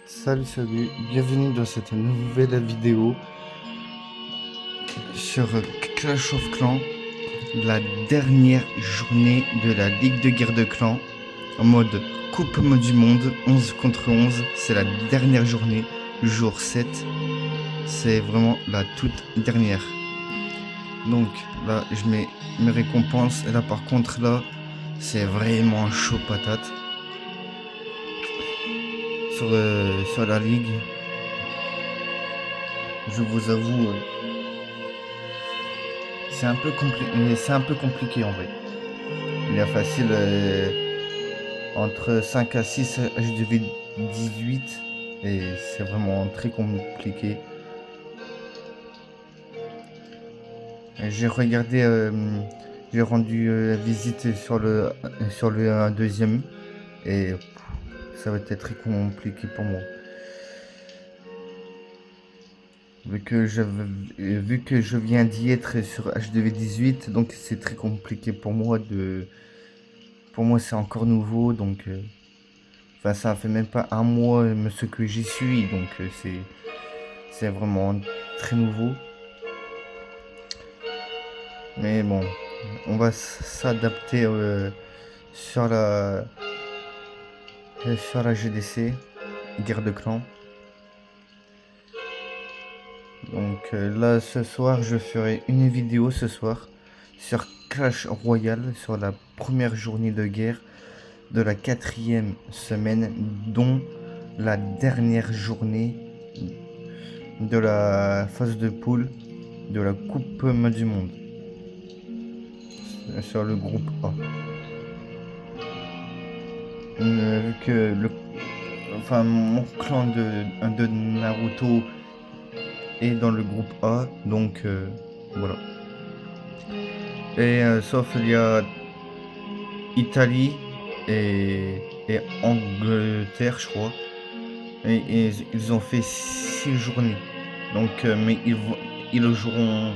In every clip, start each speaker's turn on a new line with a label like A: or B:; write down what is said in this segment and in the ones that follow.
A: Salut, bienvenue dans cette nouvelle vidéo sur Clash of Clans, la dernière journée de la Ligue de guerre de clans, en mode Coupe du Monde, 11 contre 11, c'est la dernière journée, jour 7, c'est vraiment la toute dernière. Donc là, je mets mes récompenses, et là par contre là, c'est vraiment chaud patate. Sur la Ligue, je vous avoue, c'est un peu compliqué en vrai. Il y a facile entre 5 à 6 HDV 18 et c'est vraiment très compliqué. J'ai regardé, j'ai rendu visite sur le deuxième et ça va être très compliqué pour moi. Vu que je viens d'y être sur HDV 18, donc c'est très compliqué pour moi Pour moi c'est encore nouveau, donc enfin ça fait même pas un mois ce que j'y suis, donc c'est vraiment très nouveau. Mais bon, on va s'adapter sur la GDC, guerre de clans. Donc là ce soir je ferai une vidéo ce soir sur Clash Royale, sur la première journée de guerre de la 4e semaine, dont la dernière journée de la phase de poule de la Coupe du Monde sur le groupe A. Vu que mon clan de Naruto est dans le groupe A, donc voilà. Et sauf il y a Italie et Angleterre, je crois. Et ils ont fait 6 journées. Donc, mais ils le joueront,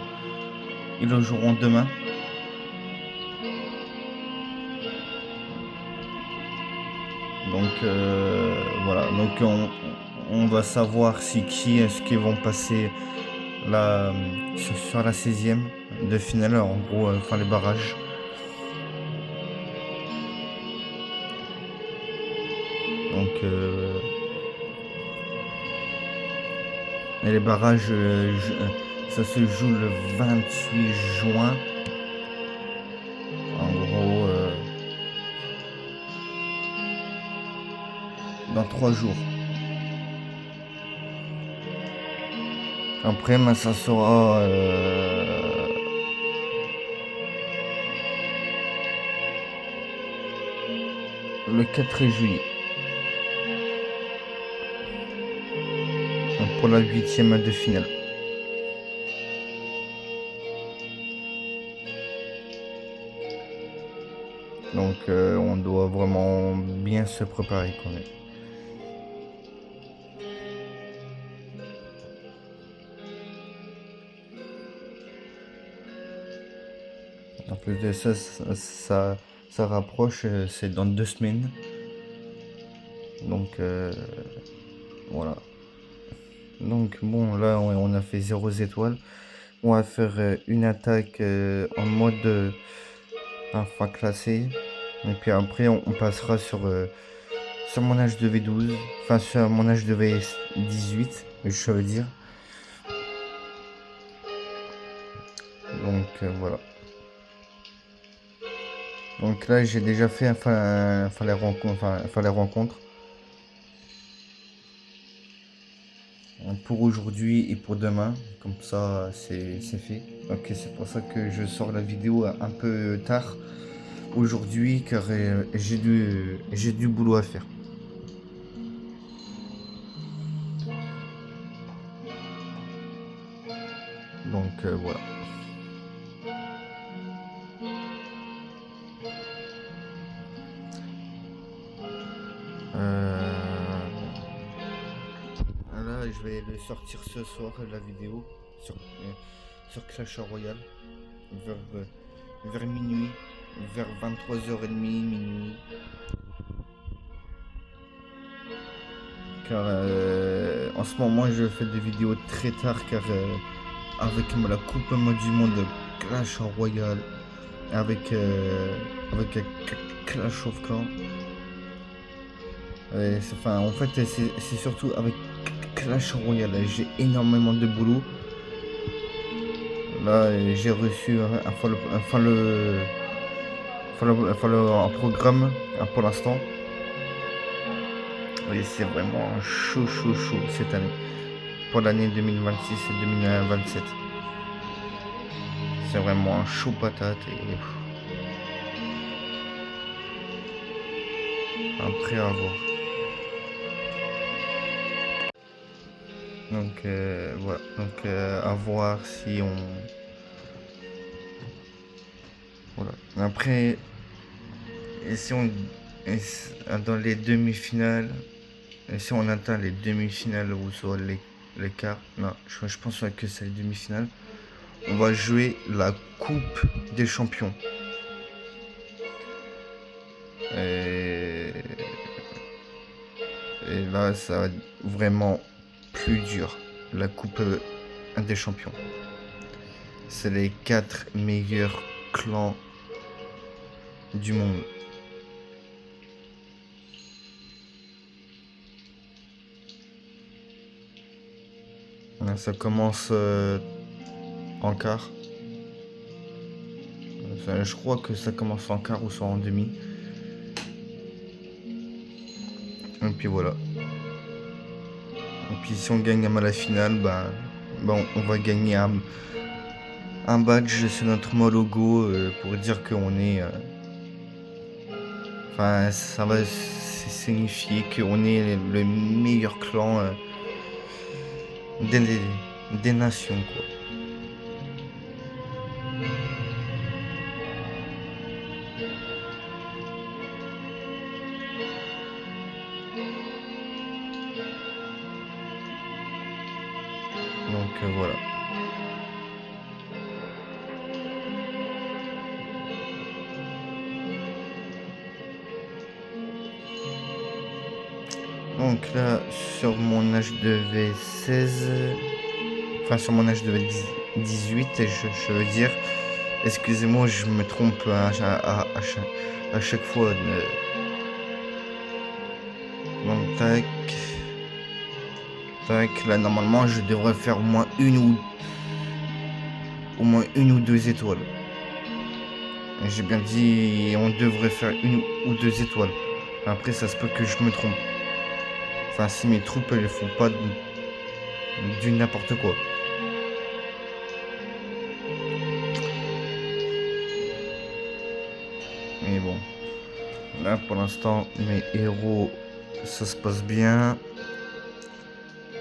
A: ils le joueront demain. Donc voilà. Donc on va savoir qui est-ce qui vont passer sur la 16e de finale, en gros, enfin les barrages. Donc et les barrages, ça se joue le 28 juin. En gros, dans 3 jours. Après, ça sera le 4 juillet. Donc pour la 8e de finale. Donc on doit vraiment bien se préparer quand même. En plus de ça, ça rapproche, c'est dans 2 semaines. Donc voilà. Donc bon, là on a fait 0 étoiles. On va faire une attaque en mode enfin classé. Et puis après on passera sur mon âge de V12. Enfin sur mon âge de V18, je veux dire. Donc voilà. Donc là j'ai déjà fait les rencontres. Pour aujourd'hui et pour demain, comme ça c'est fait. Ok, c'est pour ça que je sors la vidéo un peu tard aujourd'hui, car j'ai du boulot à faire. Donc voilà. Là je vais le sortir ce soir, la vidéo sur Clash Royale vers minuit, vers 23h30 minuit. car en ce moment je fais des vidéos très tard car avec la coupe du monde Clash Royale avec Clash of Clans. Enfin, en fait, c'est surtout avec Clash Royale. J'ai énormément de boulot. Là, j'ai reçu un programme pour l'instant. Et c'est vraiment chaud cette année. Pour l'année 2026 et 2027. C'est vraiment chaud patate et après à voir. Donc voilà. Donc à voir si on. Voilà. Après, et si on dans les demi-finales, et si on atteint les demi-finales ou sur les quarts, non, je pense que c'est les demi-finales. On va jouer la Coupe des Champions. Et là, ça va être vraiment plus dur. La Coupe des Champions. C'est les 4 meilleurs clans du monde. Là, ça commence en quart. Je crois que ça commence en quart ou soit en demi. Et puis voilà. Et puis si on gagne à la finale, on va gagner un badge sur notre logo pour dire qu'on est... Enfin, ça va signifier qu'on est le meilleur clan des nations, quoi. Donc voilà. Donc là, sur mon HDV16, enfin sur mon HDV18, je veux dire, excusez-moi, je me trompe à chaque fois. Donc tac, là normalement je devrais faire au moins une ou deux étoiles. J'ai bien dit on devrait faire une ou deux étoiles. Après ça se peut que je me trompe. Enfin si mes troupes elles font pas du n'importe quoi. Mais bon. Là pour l'instant mes héros ça se passe bien.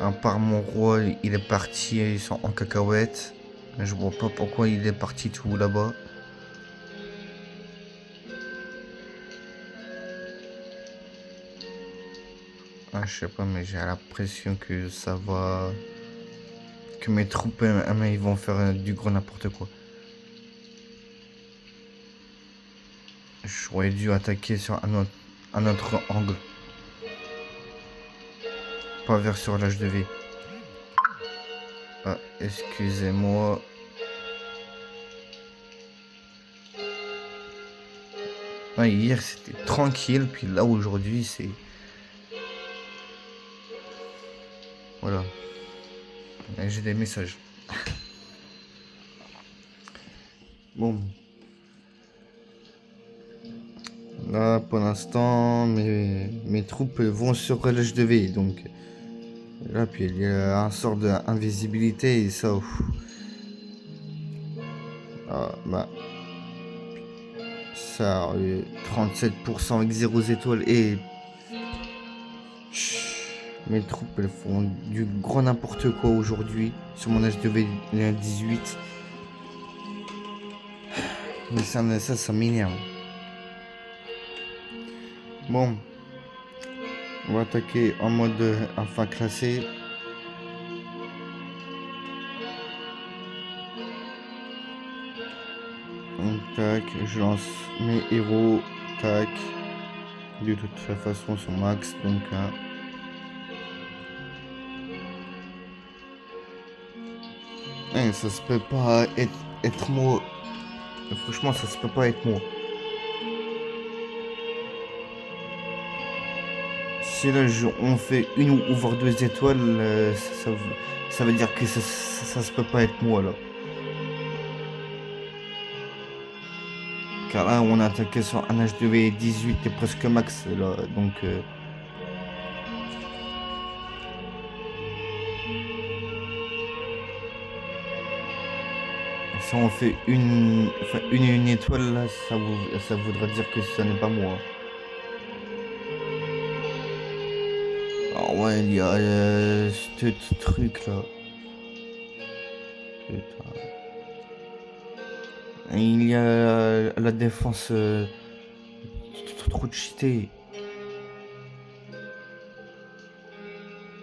A: À part mon roi il est parti, ils sont en cacahuète. Je vois pas pourquoi il est parti tout là-bas. Ah, je sais pas, mais j'ai l'impression que ça va... Que mes troupes, ils vont faire du gros n'importe quoi. J'aurais dû attaquer sur un autre angle. Pas vers sur l'HDV. Ah, excusez-moi. Ah, hier c'était tranquille, puis là aujourd'hui c'est... Voilà. J'ai des messages. Bon. Là pour l'instant mes troupes vont sur l'HDV, donc... Là puis il y a un sort d'invisibilité et ça... Ah, ça, 37% avec 0 étoiles et... Mes troupes elles font du gros n'importe quoi aujourd'hui sur mon HDV 18. Mais ça m'énerve. Bon. On va attaquer en mode enfin classé. Tac, je lance mes héros. Tac. De toute façon, son max. Donc, Hein, ça se peut pas être moi. Franchement, ça se peut pas être moi. Si là, on fait une ou voire deux étoiles, ça veut dire que ça se peut pas être moi, là. Car là, on a attaqué sur un HDV 18 et presque max, là. Donc, si on fait enfin, une étoile, là, ça voudra dire que ça n'est pas moi. Ah ouais, il y a ce truc là. Putain. Et il y a la défense trop cheatée.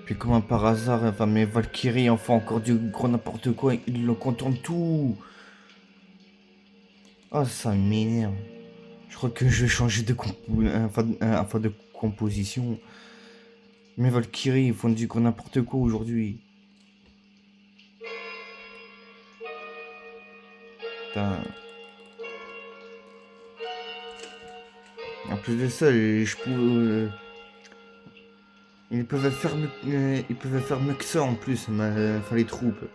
A: Puis comme par hasard, enfin mes Valkyries en font encore du gros n'importe quoi, ils le contournent tout. Ah ça m'énerve. Je crois que je vais changer enfin, de composition. Mes Valkyries ils font du gros n'importe quoi aujourd'hui. Putain. En plus de ça, je peux. Ils peuvent faire mieux que ça en plus, enfin les troupes.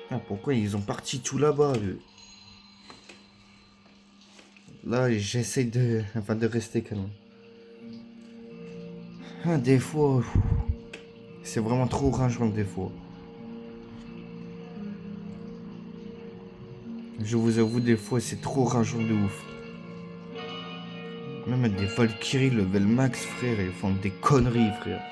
A: Ah, pourquoi ils ont parti tout là-bas eux. Là, j'essaie de rester calme. Ah, des fois, c'est vraiment trop rageant des fois. Je vous avoue, des fois, c'est trop rageant de ouf. Même des Valkyries level max, frère, ils font des conneries, frère.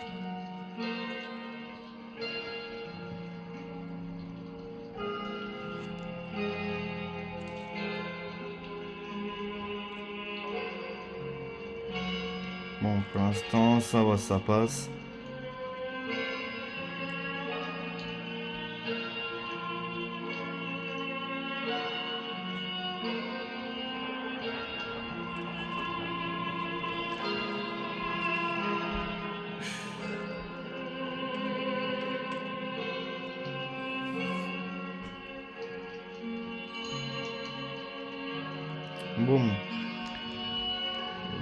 A: Bon, pour l'instant, ça va, ça passe. Bon,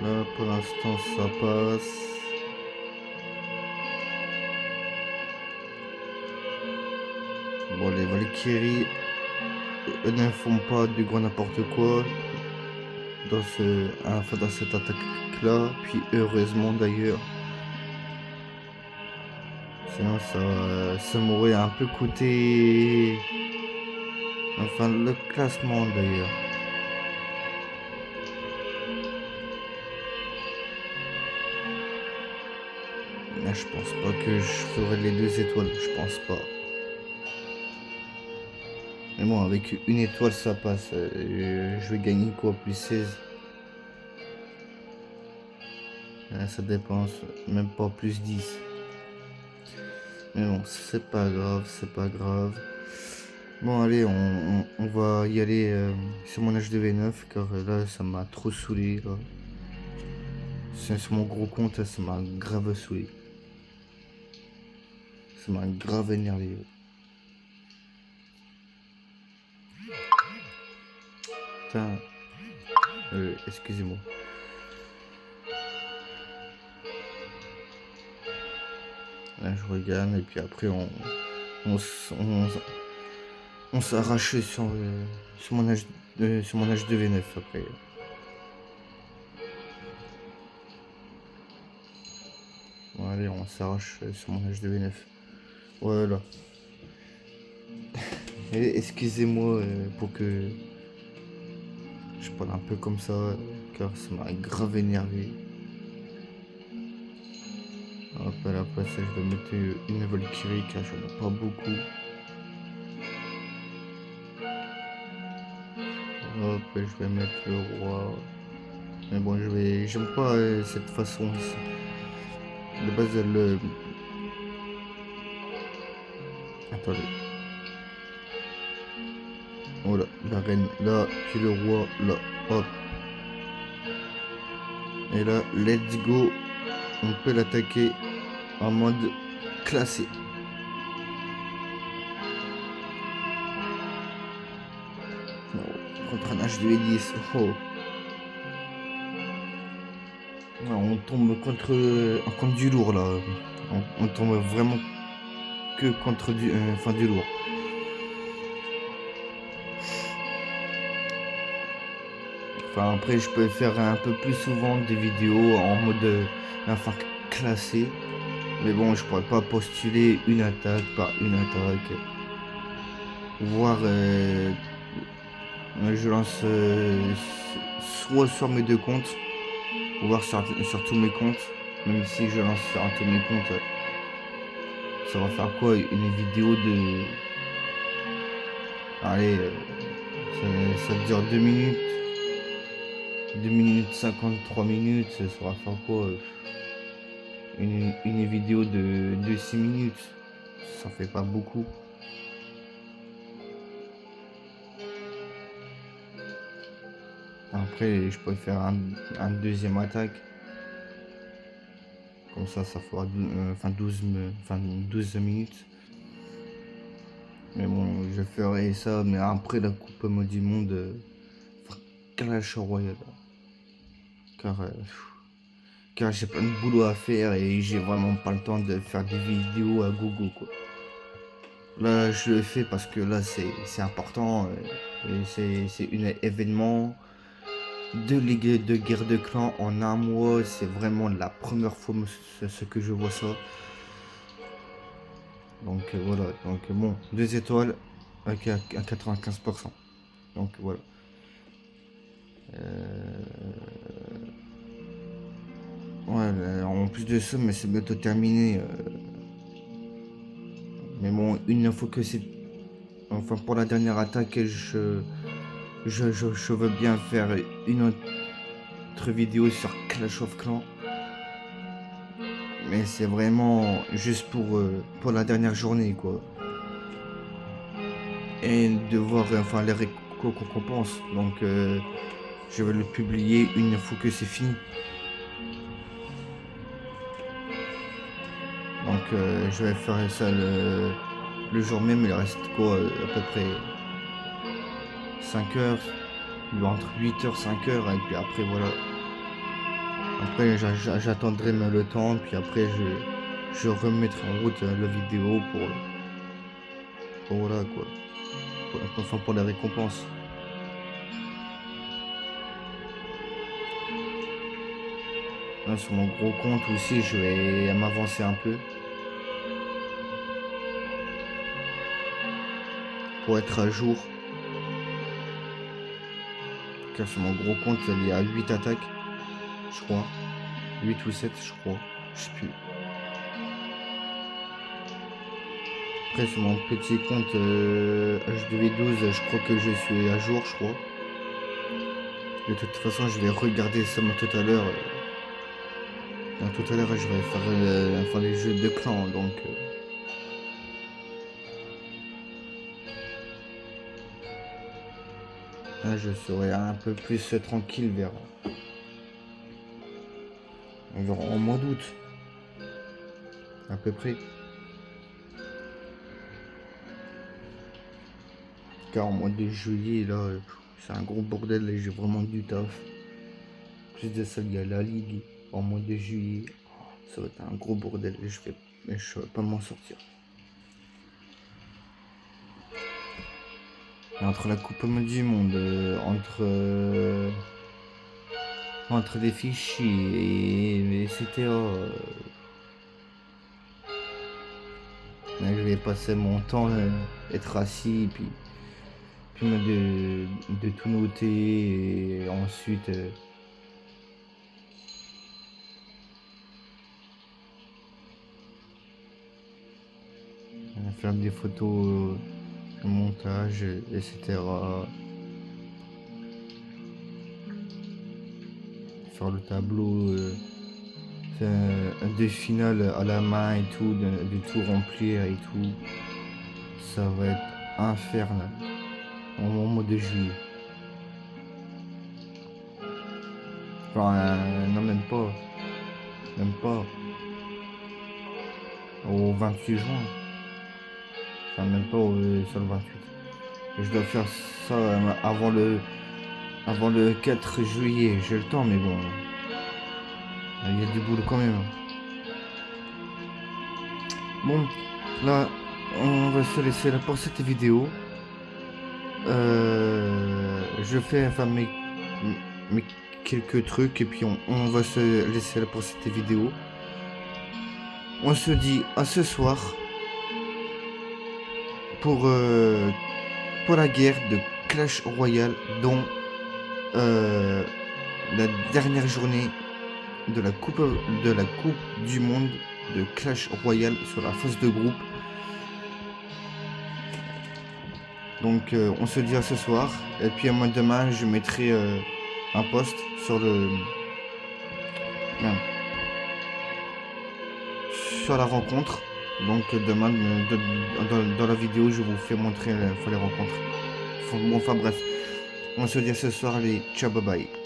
A: là, pour l'instant, ça passe. Bon, les Valkyries, eux ne font pas du gros n'importe quoi dans cette attaque-là. Puis heureusement d'ailleurs. Sinon, ça m'aurait un peu coûté. Enfin, le classement d'ailleurs. Là, je pense pas que je ferai les deux étoiles. Je pense pas. Mais bon, avec une étoile, ça passe. Je vais gagner quoi? Plus 16. Ça dépense. Même pas plus 10. Mais bon, c'est pas grave, c'est pas grave. Bon, allez, on va y aller sur mon HDV9 car là, ça m'a trop saoulé. Là. Sur mon gros compte, ça m'a grave saoulé. Ça m'a grave énervé. Putain. Excusez-moi. Là, je regarde et puis après, on, on s'arrache sur mon H2V9 après. Bon, allez, on s'arrache sur mon H2V9. Voilà. Excusez-moi pour que je parle un peu comme ça, car ça m'a grave énervé. Hop, à la place, je vais mettre une Valkyrie car j'en ai pas beaucoup. Hop, je vais mettre le roi. Mais bon, j'aime pas cette façon. De base, elle. Attendez. Voilà, la reine là, puis le roi là. Hop. Et là, let's go. On peut l'attaquer en mode classé. Contre un HDV10. Oh. On tombe contre du lourd là. On tombe vraiment que contre du lourd. Enfin après je peux faire un peu plus souvent des vidéos en mode classé. Mais bon, je pourrais pas postuler une attaque par une attaque. Voire je lance soit sur mes deux comptes, voire sur tous mes comptes. Même si je lance sur un tous mes comptes, ça va faire quoi? Une vidéo de... Allez, ça dure 2 minutes. 2 minutes 53 minutes, ça va faire quoi? Une vidéo de 6 minutes. Ça fait pas beaucoup. Après, je peux faire un deuxième attaque. Comme ça fera 12 minutes. Mais bon, je ferai ça, mais après la Coupe du Monde, Clash Royale. Car j'ai plein de boulot à faire et j'ai vraiment pas le temps de faire des vidéos à gogo, quoi. Là, je le fais parce que là, c'est important. Et c'est un événement. 2 ligues de guerre de clans en un mois, c'est vraiment la première fois ce que je vois ça. Donc voilà, donc bon, 2 étoiles avec à 95%. Donc voilà. Ouais, en plus de ça, mais c'est bientôt terminé. Mais bon, une fois que c'est... Enfin, pour la dernière attaque, je veux bien faire une autre vidéo sur Clash of Clans. Mais c'est vraiment juste pour la dernière journée, quoi. Et de voir les récompenses. Donc, je vais le publier une fois que c'est fini. Donc, je vais faire ça le jour même. Il reste quoi, à peu près 5 heures. Entre 8 heures, 5 heures. Et puis après, voilà. Après, j'attendrai le temps. Puis après, je remettrai en route la vidéo pour voilà, quoi. Pour les récompenses. Là, sur mon gros compte aussi, je vais m'avancer un peu. Pour être à jour. Car sur mon gros compte, il y a 8 attaques. Je crois. 8 ou 7, je crois. Je sais plus. Après, sur mon petit compte HDV12, je crois que je suis à jour, je crois. De toute façon, je vais regarder ça tout à l'heure. Tout à l'heure, je vais faire les jeux de clans, donc... Là, je serai un peu plus tranquille vers en mois d'août. À peu près. Car en mois de juillet, là, c'est un gros bordel et j'ai vraiment du taf. Plus de ça, il y a la ligue en mois de juillet. Ça va être un gros bordel et je vais pas m'en sortir. Et entre la Coupe du Monde, entre les fichiers et etc. Je vais passer mon temps être assis puis de tout noter et ensuite faire des photos, montage, etc. Faire le tableau des finales à la main et tout, de tout remplir et tout. Ça va être infernal au mois de juillet. Enfin, non, même pas. Même pas. au 28 juin. Enfin, même pas sur le 28. Je dois faire ça avant le 4 juillet. J'ai le temps, mais bon. Il y a du boulot quand même. Bon, là, on va se laisser là pour cette vidéo. Je fais enfin mes quelques trucs et puis on va se laisser là pour cette vidéo. On se dit à ce soir pour la guerre de Clash Royale, dont la dernière journée de la coupe du monde de Clash Royale sur la phase de groupe. Donc on se dit à ce soir et puis moi demain je mettrai un post sur sur la rencontre. Donc demain dans la vidéo je vous fais montrer les rencontres. Bon, enfin bref, on se dit à ce soir, allez, ciao, bye bye.